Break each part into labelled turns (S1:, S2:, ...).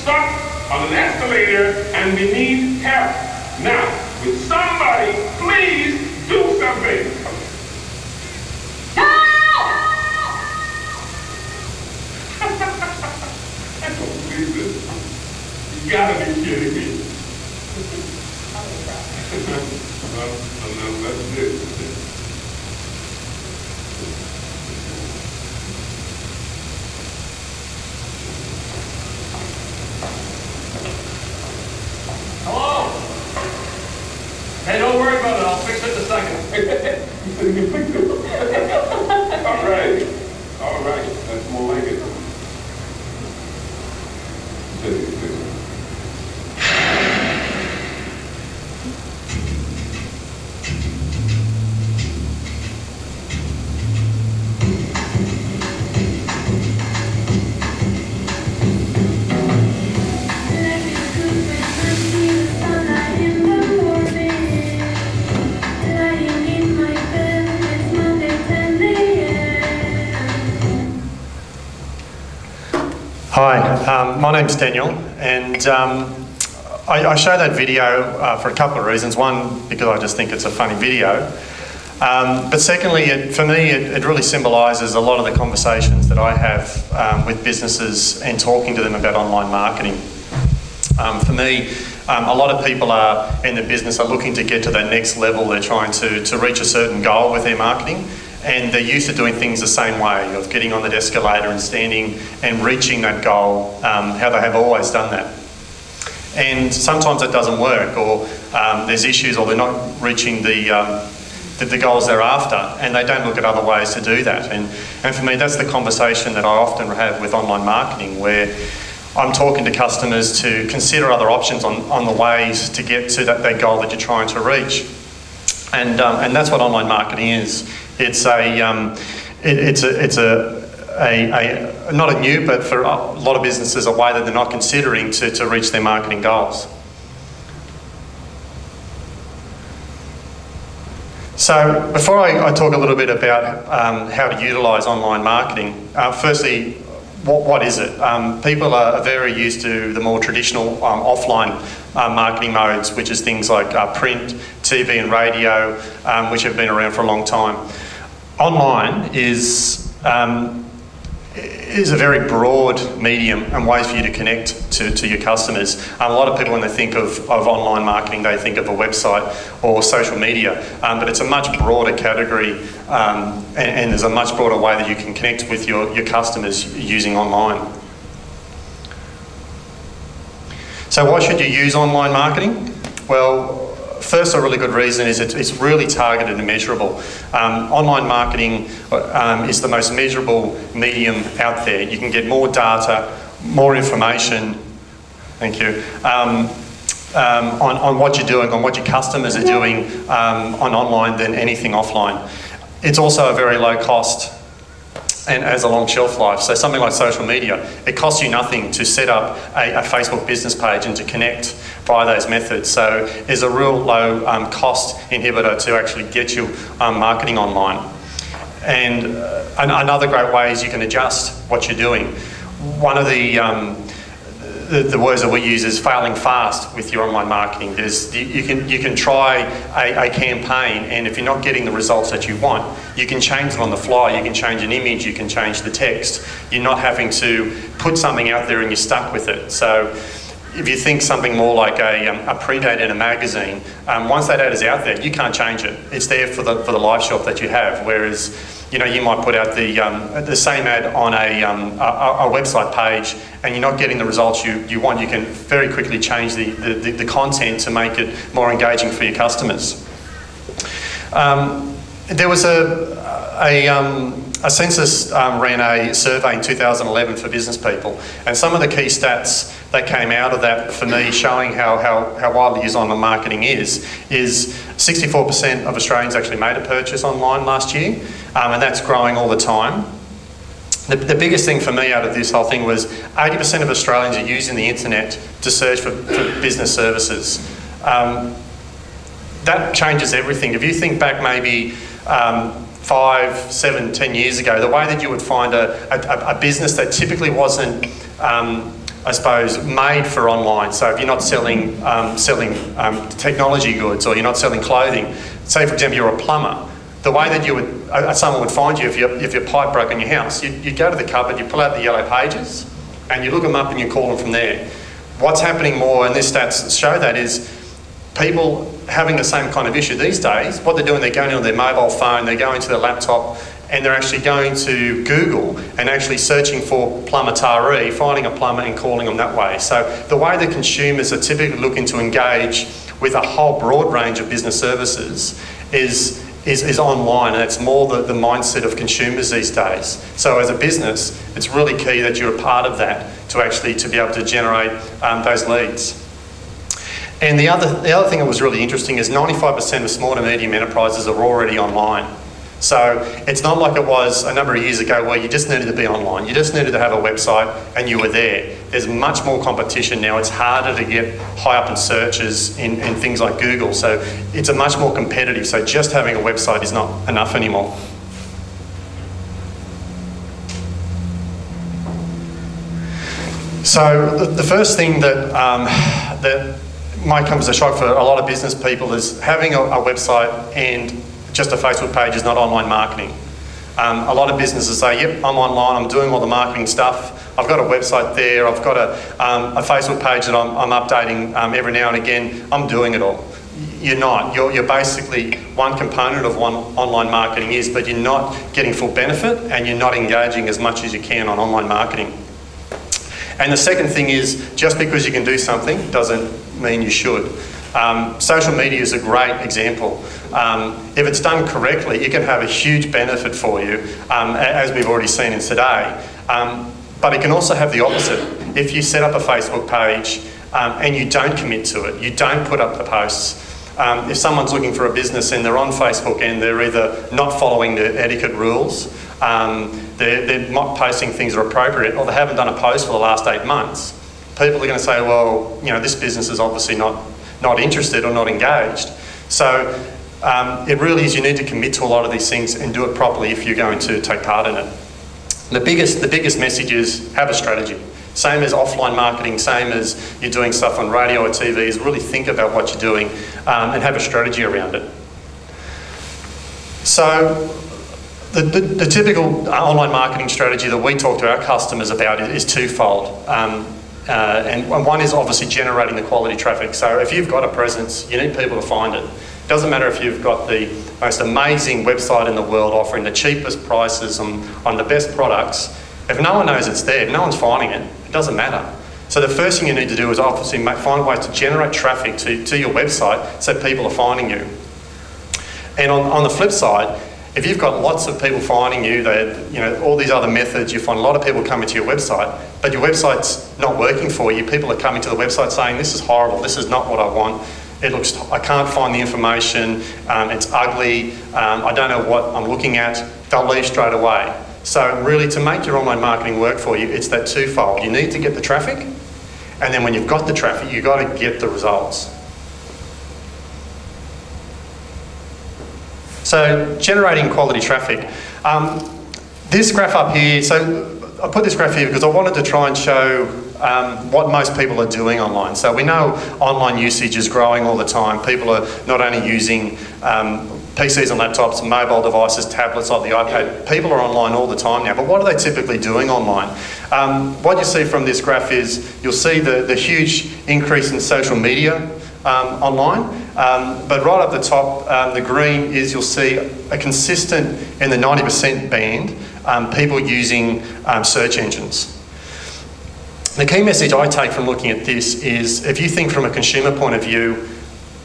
S1: stuck on an escalator and we need help. Now, will somebody please do something? Help! I don't believe this. You gotta be kidding me. No, that's it.
S2: Hello? Hey, don't worry about it. I'll fix it in a second.
S1: All right. All right. That's more like it.
S3: Hi, my name's Daniel, and I show that video for a couple of reasons. One, because I just think it's a funny video, but secondly, for me, it really symbolises a lot of the conversations that I have with businesses and talking to them about online marketing. For me, a lot of people in the business are looking to get to that next level. They're trying to reach a certain goal with their marketing, and they're used to doing things the same way, of getting on that escalator and standing and reaching that goal, how they have always done that. And sometimes it doesn't work, or there's issues, or they're not reaching the goals they're after, and they don't look at other ways to do that. And for me, that's the conversation that I often have with online marketing, where I'm talking to customers to consider other options on the ways to get to that goal that you're trying to reach. And that's what online marketing is. It's not a new, but for a lot of businesses, a way that they're not considering to reach their marketing goals. So before I talk a little bit about how to utilise online marketing, firstly, what is it? People are very used to the more traditional offline marketing modes, which is things like print, TV and radio, which have been around for a long time. Online is a very broad medium and ways for you to connect to your customers. A lot of people, when they think of online marketing, they think of a website or social media, but it's a much broader category, and there's a much broader way that you can connect with your customers using online. So why should you use online marketing? Well, first, a really good reason is it's really targeted and measurable. Online marketing is the most measurable medium out there. You can get more data, more information, thank you, on what you're doing, on what your customers are doing on online than anything offline. It's also a very low cost and has a long shelf life. So something like social media, it costs you nothing to set up a Facebook business page and to connect via those methods. So there's a real low cost inhibitor to actually get you marketing online. And another great way is you can adjust what you're doing. One of the words that we use is failing fast with your online marketing. You can try a campaign, and if you're not getting the results that you want, you can change it on the fly. You can change an image, you can change the text. You're not having to put something out there and you're stuck with it. So if you think something more like a print ad in a magazine, once that ad is out there, you can't change it. It's there for the live shop that you have. Whereas, you know, you might put out the same ad on a website page, and you're not getting the results you want. You can very quickly change the content to make it more engaging for your customers. There was a census ran a survey in 2011 for business people, and some of the key stats that came out of that for me, showing how widely used online marketing is 64% of Australians actually made a purchase online last year, and that's growing all the time. The biggest thing for me out of this whole thing was 80% of Australians are using the internet to search for business services. That changes everything. If you think back maybe 5, 7, 10 years ago, the way that you would find a business that typically wasn't I suppose, made for online. So if you're not selling technology goods, or you're not selling clothing, say for example you're a plumber, the way that someone would find you if your pipe broke in your house, you'd go to the cupboard, you pull out the yellow pages, and you look them up and you call them from there. What's happening more, and this stats show that, is people having the same kind of issue these days. What they're doing, they're going on their mobile phone, they're going to their laptop, and they're actually going to Google and actually searching for plumber Taree, finding a plumber and calling them that way. So the way that consumers are typically looking to engage with a whole broad range of business services is online, and it's more the mindset of consumers these days. So as a business, it's really key that you're a part of that to be able to generate those leads. And the other thing that was really interesting is 95% of small to medium enterprises are already online. So it's not like it was a number of years ago where you just needed to be online. You just needed to have a website and you were there. There's much more competition now. It's harder to get high up in searches in things like Google. So it's a much more competitive. So just having a website is not enough anymore. So the first thing that might come as a shock for a lot of business people is having a website and just a Facebook page is not online marketing. A lot of businesses say, yep, I'm online, I'm doing all the marketing stuff, I've got a website there, I've got a Facebook page that I'm updating every now and again, I'm doing it all. You're not. You're basically one component of what online marketing is, but you're not getting full benefit and you're not engaging as much as you can on online marketing. And the second thing is, just because you can do something doesn't mean you should. Social media is a great example. If it's done correctly, it can have a huge benefit for you, as we've already seen in today. But it can also have the opposite. If you set up a Facebook page and you don't commit to it, you don't put up the posts, if someone's looking for a business and they're on Facebook and they're either not following the etiquette rules, they're not posting things that are appropriate, or they haven't done a post for the last 8 months, people are going to say, well, you know, this business is obviously not interested or not engaged. So it really is, you need to commit to a lot of these things and do it properly if you're going to take part in it. The biggest message is have a strategy. Same as offline marketing, same as you're doing stuff on radio or TV, is really think about what you're doing and have a strategy around it. So the typical online marketing strategy that we talk to our customers about is twofold. And one is obviously generating the quality traffic. So if you've got a presence, you need people to find it. It doesn't matter if you've got the most amazing website in the world offering the cheapest prices on the best products. If no one knows it's there, if no one's finding it, it doesn't matter. So the first thing you need to do is obviously find ways to generate traffic to your website so people are finding you. And on the flip side, if you've got lots of people finding you, all these other methods, you find a lot of people coming to your website, but your website's not working for you. People are coming to the website saying, this is horrible, this is not what I want. I can't find the information, it's ugly, I don't know what I'm looking at. They'll leave straight away. So really, to make your online marketing work for you, it's that twofold. You need to get the traffic, and then when you've got the traffic, you've got to get the results. So generating quality traffic. This graph up here, so I put this graph here because I wanted to try and show what most people are doing online. So we know online usage is growing all the time. People are not only using PCs and laptops, mobile devices, tablets like the iPad. People are online all the time now, but what are they typically doing online? What you see from this graph is you'll see the huge increase in social media online, but right up the top, the green is you'll see a consistent in the 90% band, people using search engines. The key message I take from looking at this is, if you think from a consumer point of view,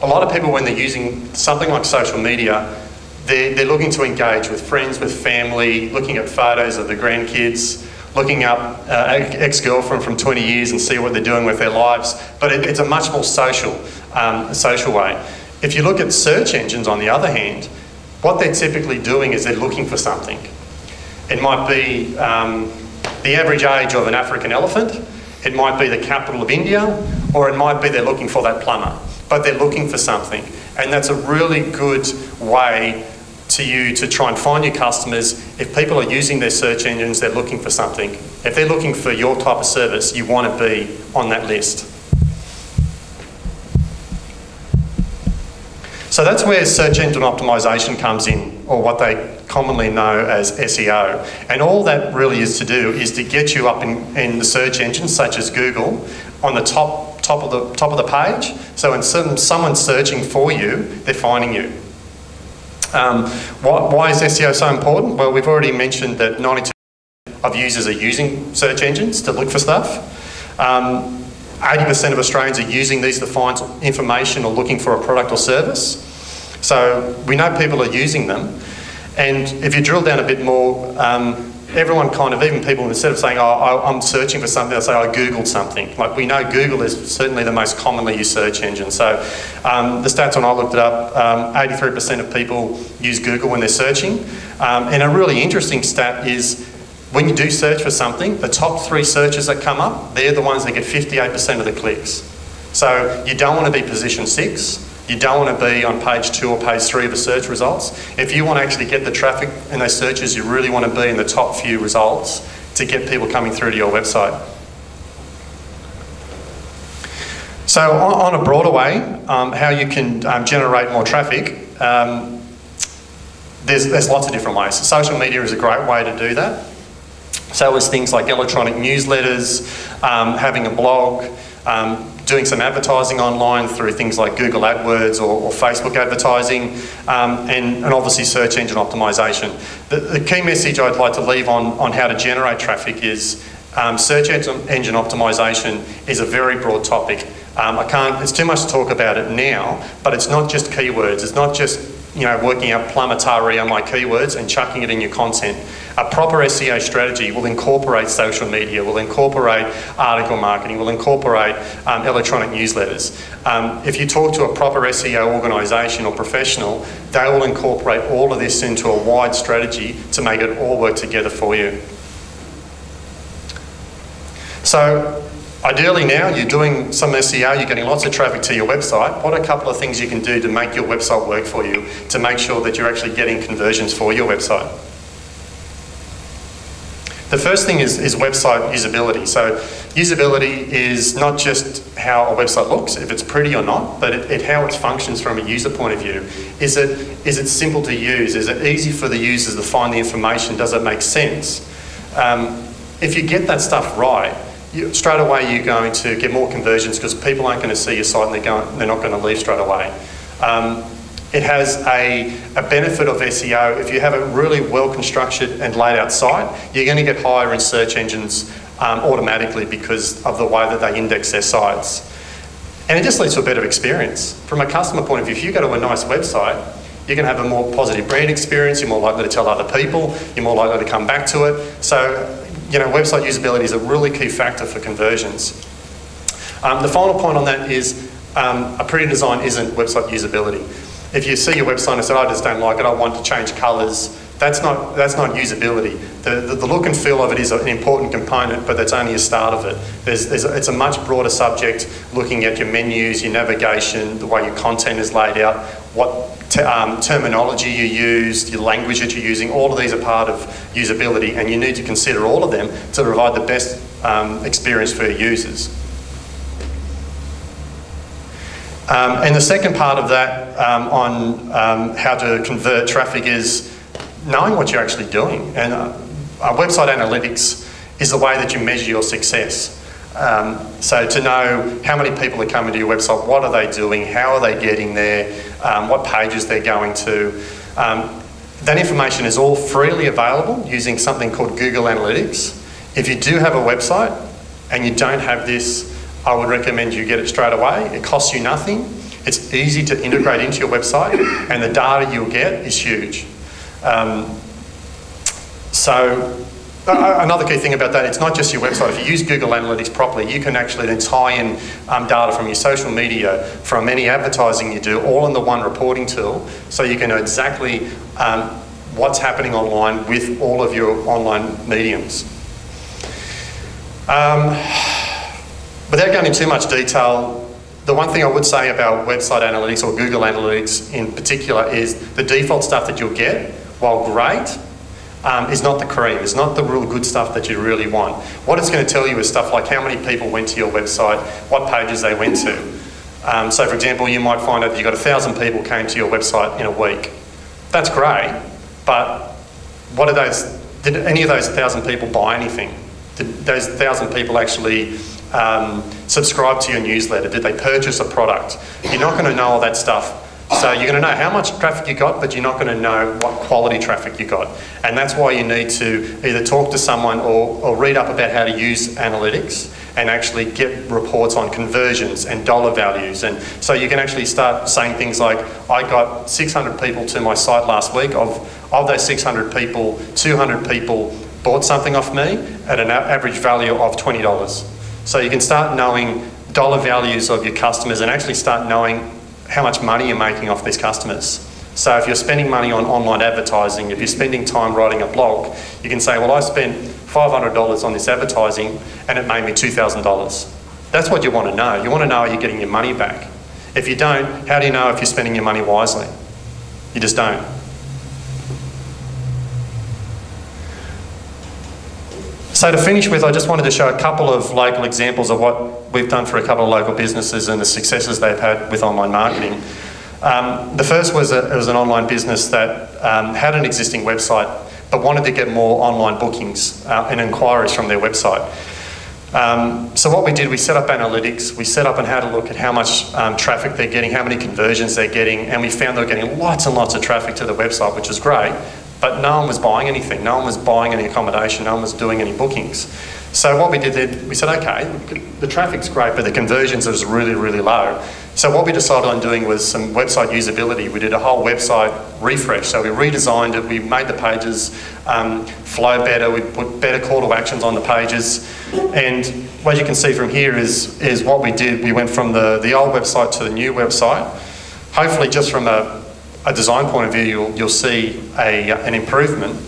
S3: a lot of people, when they're using something like social media, they're looking to engage with friends, with family, looking at photos of the grandkids, looking up ex-girlfriend from 20 years and see what they're doing with their lives. But it's a much more social way. If you look at search engines, on the other hand, what they're typically doing is they're looking for something. It might be the average age of an African elephant, it might be the capital of India, or it might be they're looking for that plumber. But they're looking for something. And that's a really good way to try and find your customers. If people are using their search engines, they're looking for something. If they're looking for your type of service, you want to be on that list. So that's where search engine optimization comes in, or what they commonly know as SEO. And all that really is to do is to get you up in the search engines, such as Google, on the top of the page. So when someone's searching for you, they're finding you. Why is SEO so important? Well, we've already mentioned that 92% of users are using search engines to look for stuff. 80% of Australians are using these to find information or looking for a product or service. So we know people are using them. And if you drill down a bit more, everyone kind of, even people, instead of saying, oh, I'm searching for something, they'll say, I Googled something. Like, we know Google is certainly the most commonly used search engine. So the stats when I looked it up, 83% of people use Google when they're searching. And a really interesting stat is, when you do search for something, the top 3 searches that come up, they're the ones that get 58% of the clicks. So you don't want to be position 6. You don't want to be on page 2 or page 3 of the search results. If you want to actually get the traffic in those searches, you really want to be in the top few results to get people coming through to your website. So on a broader way, how you can generate more traffic, there's lots of different ways. Social media is a great way to do that. So is things like electronic newsletters, having a blog, doing some advertising online through things like Google AdWords or Facebook advertising, and obviously search engine optimization. The key message I'd like to leave on how to generate traffic is search engine optimization is a very broad topic. It's too much to talk about it now, but it's not just keywords. It's not just working out plummetary on my keywords and chucking it in your content. A proper SEO strategy will incorporate social media, will incorporate article marketing, will incorporate electronic newsletters. If you talk to a proper SEO organisation or professional, they will incorporate all of this into a wide strategy to make it all work together for you. So ideally now you're doing some SEO, you're getting lots of traffic to your website. What are a couple of things you can do to make your website work for you, to make sure that you're actually getting conversions for your website? The first thing is website usability. So usability is not just how a website looks, if it's pretty or not, but how it functions from a user point of view. Is it simple to use? Is it easy for the users to find the information? Does it make sense? If you get that stuff right, straight away you're going to get more conversions, because people aren't going to see your site and they're not going to leave straight away. It has a benefit of SEO. If you have a really well constructed and laid out site, you're going to get higher in search engines automatically because of the way that they index their sites. And it just leads to a better experience. From a customer point of view, if you go to a nice website, you're going to have a more positive brand experience, you're more likely to tell other people, you're more likely to come back to it. So, website usability is a really key factor for conversions. The final point on that is a pretty design isn't website usability. If you see your website and say, I just don't like it, I want to change colours, that's not usability. The look and feel of it is an important component, but that's only a start of it. It's a much broader subject, looking at your menus, your navigation, the way your content is laid out, what terminology you use, your language that you're using. All of these are part of usability, and you need to consider all of them to provide the best experience for your users. And the second part of that on how to convert traffic is knowing what you're actually doing. And website analytics is the way that you measure your success. So to know how many people are coming to your website, what are they doing, how are they getting there, what pages they're going to. That information is all freely available using something called Google Analytics. If you do have a website and you don't have this, I would recommend you get it straight away. It costs you nothing. It's easy to integrate into your website, and the data you'll get is huge. Another key thing about that, it's not just your website. If you use Google Analytics properly, you can actually then tie in data from your social media, from any advertising you do, all in the one reporting tool, so you can know exactly what's happening online with all of your online mediums. Without going into too much detail, the one thing I would say about website analytics, or Google Analytics in particular, is the default stuff that you'll get, while great, is not the cream. It's not the real good stuff that you really want. What it's going to tell you is stuff like how many people went to your website, what pages they went to. So for example, you might find out that you've got 1,000 people came to your website in a week. That's great, but what are those, did any of those 1,000 people buy anything? Did those 1,000 people actually subscribe to your newsletter? Did they purchase a product? You're not going to know all that stuff. So you're going to know how much traffic you got, but you're not going to know what quality traffic you got. And that's why you need to either talk to someone or read up about how to use analytics and actually get reports on conversions and dollar values. And so you can actually start saying things like, I got 600 people to my site last week. Of those 600 people, 200 people bought something off me at an average value of $20. So you can start knowing dollar values of your customers and actually start knowing how much money you're making off these customers. So if you're spending money on online advertising, if you're spending time writing a blog, you can say, well, I spent $500 on this advertising and it made me $2,000. That's what you want to know. You want to know, are you getting your money back? If you don't, how do you know if you're spending your money wisely? You just don't. So to finish with, I just wanted to show a couple of local examples of what we've done for a couple of local businesses and the successes they've had with online marketing. The first was it was an online business that had an existing website but wanted to get more online bookings and inquiries from their website. So what we did, we set up analytics, we set up on how to look at how much traffic they're getting, how many conversions they're getting, and we found they were getting lots and lots of traffic to the website, which is great. But no one was buying anything, no one was buying any accommodation, no one was doing any bookings. So what we did then, we said, okay, the traffic's great, but the conversions is really, really low. So what we decided on doing was some website usability. We did a whole website refresh. So we redesigned it, we made the pages flow better, we put better call to actions on the pages. And what you can see from here is what we did. We went from the old website to the new website. Hopefully just from a design point of view, you'll see an improvement.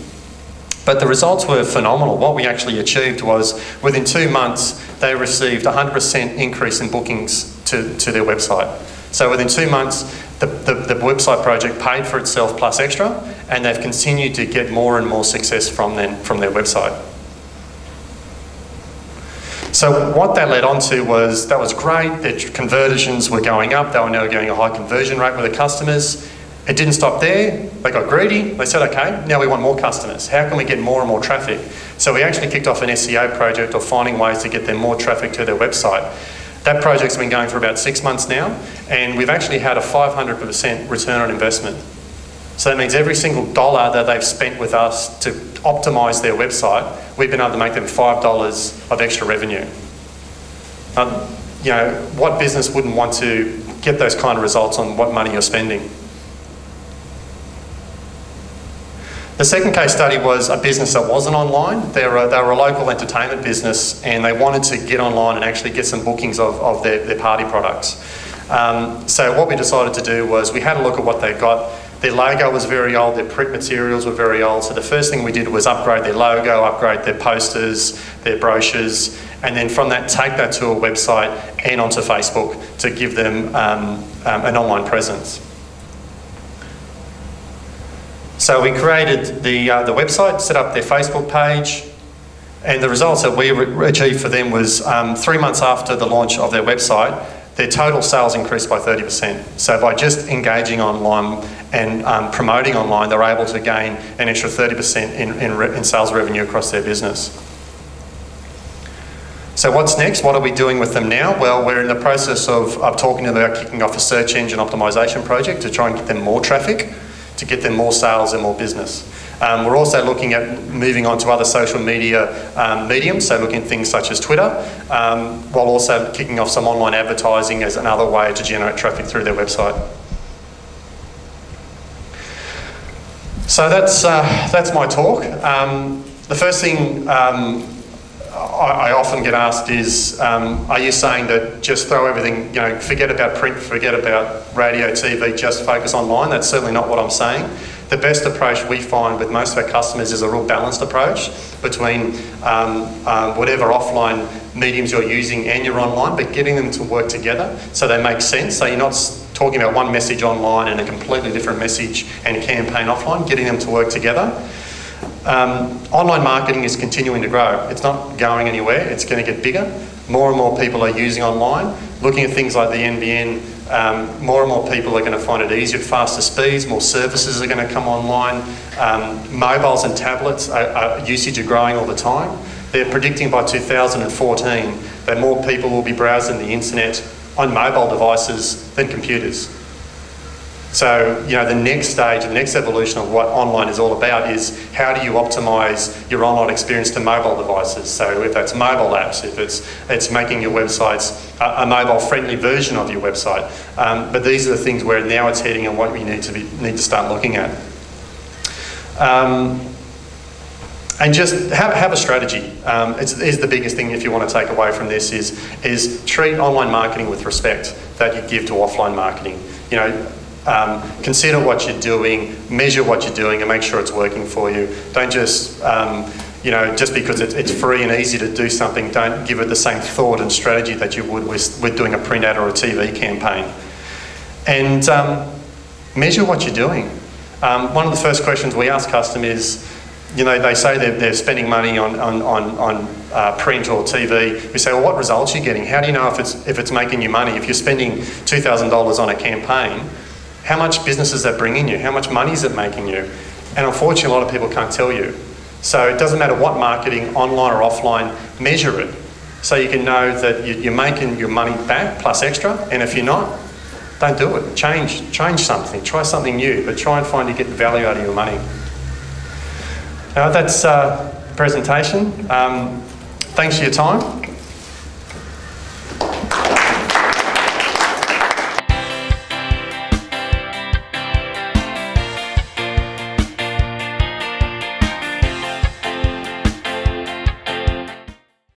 S3: But the results were phenomenal. What we actually achieved was, within 2 months, they received 100% increase in bookings to their website. So within 2 months, the website project paid for itself plus extra, and they've continued to get more and more success from their website. So what that led on to was, that was great, their conversions were going up, they were now getting a high conversion rate with the customers. It didn't stop there, they got greedy, they said, okay, now we want more customers. How can we get more and more traffic? So we actually kicked off an SEO project of finding ways to get them more traffic to their website. That project's been going for about 6 months now, and we've actually had a 500% return on investment. So that means every single dollar that they've spent with us to optimise their website, we've been able to make them $5 of extra revenue. You know, what business wouldn't want to get those kind of results on what money you're spending? The second case study was a business that wasn't online. They were a local entertainment business, and they wanted to get online and actually get some bookings of their party products. So what we decided to do was, we had a look at what they got. Their logo was very old, their print materials were very old, so the first thing we did was upgrade their logo, upgrade their posters, their brochures, and then from that take that to a website and onto Facebook to give them an online presence. So we created the website, set up their Facebook page, and the results that we achieved for them was 3 months after the launch of their website, their total sales increased by 30%. So by just engaging online and promoting online, they're able to gain an extra 30% in sales revenue across their business. So what's next? What are we doing with them now? Well, we're in the process of talking to them about kicking off a search engine optimization project to try and get them more traffic, to get them more sales and more business. We're also looking at moving on to other social media mediums, so looking at things such as Twitter, while also kicking off some online advertising as another way to generate traffic through their website. So that's my talk. The first thing I often get asked is, are you saying that just throw everything, you know, forget about print, forget about radio, TV, just focus online? That's certainly not what I'm saying. The best approach we find with most of our customers is a real balanced approach between whatever offline mediums you're using and your online, but getting them to work together so they make sense. So you're not talking about one message online and a completely different message and campaign offline, getting them to work together. Online marketing is continuing to grow. It's not going anywhere. It's going to get bigger. More and more people are using online. Looking at things like the NBN, more and more people are going to find it easier at faster speeds. More services are going to come online. Mobiles and tablets usage are growing all the time. They're predicting by 2014 that more people will be browsing the internet on mobile devices than computers. So, you know, the next stage, the next evolution of what online is all about is how do you optimise your online experience to mobile devices. So if that's mobile apps, if it's making your websites a mobile-friendly version of your website. But these are the things where now it's heading and what we need to start looking at. And just have a strategy. Is the biggest thing if you want to take away from this is treat online marketing with respect that you give to offline marketing. You know, consider what you're doing, measure what you're doing, and make sure it's working for you. Don't just, you know, just because it's free and easy to do something, don't give it the same thought and strategy that you would with doing a print ad or a TV campaign. And measure what you're doing. One of the first questions we ask customers is, you know, they say they're spending money on print or TV. We say, well, what results are you getting? How do you know if it's making you money? If you're spending $2,000 on a campaign, how much business is that bringing you? How much money is it making you? And unfortunately, a lot of people can't tell you. So it doesn't matter what marketing, online or offline, measure it. So you can know that you're making your money back plus extra, and if you're not, don't do it. Change something, try something new, but try and find you get value out of your money. That's the presentation. Thanks for your time.